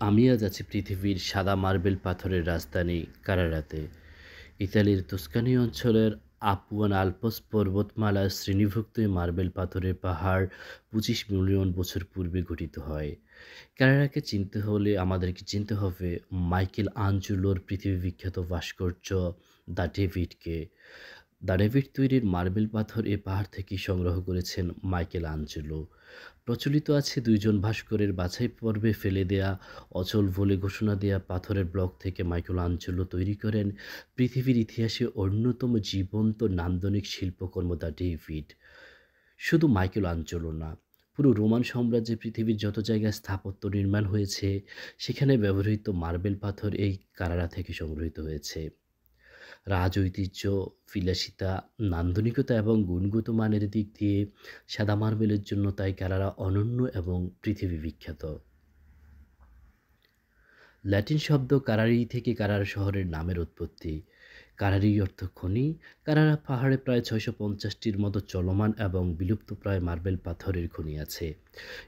আমি আজ আছি পৃথিবীর সাদা মার্বেল পাথরের রাজধানী কারারাতে। ইতালির তুস্কানি অঞ্চলের আপুয়ান আল্পস পর্বতমালার শ্রেণীভুক্ত এই মার্বেল পাথরের পাহাড় ২৫ মিলিয়ন বছর পূর্বে গঠিত হয়। কারারাকে চিনতে হলে আমাদেরকে চিনতে হবে মাইকেল আঞ্জেলোর পৃথিবী বিখ্যাত ভাস্কর্য দ্য ডেভিডকে। দ্য ডেভিড তৈরির মার্বেল পাথর এ পাহাড় থেকেই সংগ্রহ করেছেন মাইকেল আঞ্জেলো। প্রচলিত আছে দুইজন ভাস্করের বাছাই পর্বে ফেলে দেয়া অচল বলে ঘোষণা দেয়া পাথরের ব্লক থেকে মাইকেল আঞ্জেলো তৈরি করেন পৃথিবীর ইতিহাসে অন্যতম জীবন্ত নান্দনিক শিল্পকর্ম দ্য ডেভিড। শুধু মাইকেল আঞ্জেলো না, পুরো রোমান সাম্রাজ্যে পৃথিবীর যত জায়গায় স্থাপত্য নির্মাণ হয়েছে সেখানে ব্যবহৃত মার্বেল পাথর এই কারারা থেকে সংগৃহীত হয়েছে। রাজঐতিহ্য, বিলাসিতা, নান্দনিকতা এবং গুণগত মানের দিক দিয়ে সাদা মার্বেলের জন্য তাই কারারা অনন্য এবং পৃথিবী বিখ্যাত। ল্যাটিন শব্দ কারারি থেকে কারারা শহরের নামের উৎপত্তি। কারারি অর্থ খনি। কারারা পাহাড়ে প্রায় ৬৫০টির মতো চলমান এবং বিলুপ্তপ্রায় মার্বেল পাথরের খনি আছে।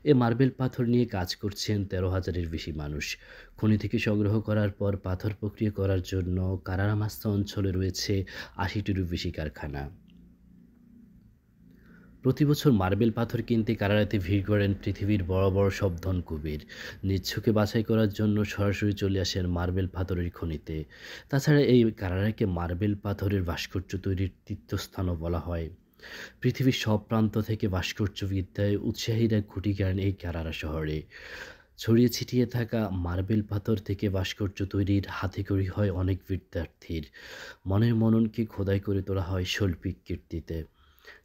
এ মার্বেল পাথর নিয়ে কাজ করছেন ১৩,০০০-এর বেশি মানুষ। খনি থেকে সংগ্রহ করার পর পাথর প্রক্রিয়া করার জন্য কারারামাস্তা অঞ্চলে রয়েছে ৮০টিরও বেশি কারখানা। প্রতিবছর মার্বেল পাথর কিনতে কারারাতে ভিড় করেন পৃথিবীর বড় বড় সব ধনকুবের। নিজ চোখে বাছাই করার জন্য সরাসরি চলে আসেন মার্বেল পাথরের খনিতে। তাছাড়া এই কারারাকে মার্বেল পাথরের ভাস্কর্য তৈরির তীর্থস্থানও বলা হয়। পৃথিবীর সব প্রান্ত থেকে ভাস্কর্যবিদ্যায় উৎসাহীরা খুঁটি গাড়েন এই কারারা শহরে। ছড়িয়ে ছিটিয়ে থাকা মার্বেল পাথর থেকে ভাস্কর্য তৈরির হাতেখড়ি হয় অনেক বিদ্যার্থীর। মনের মননকে খোদাই করে তোলা হয় শৈল্পিক কীর্তিতে।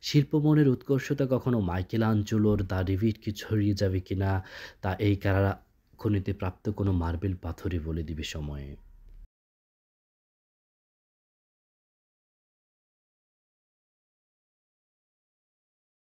শিল্পমনের উৎকর্ষতা কখনো মাইকেল আঞ্জেলোর দ্য ডেভিডকে ছড়িয়ে যাবে কিনা তা এই কারারা খনিতে প্রাপ্ত কোনো মার্বেল পাথরই বলে দিবে সময়ে।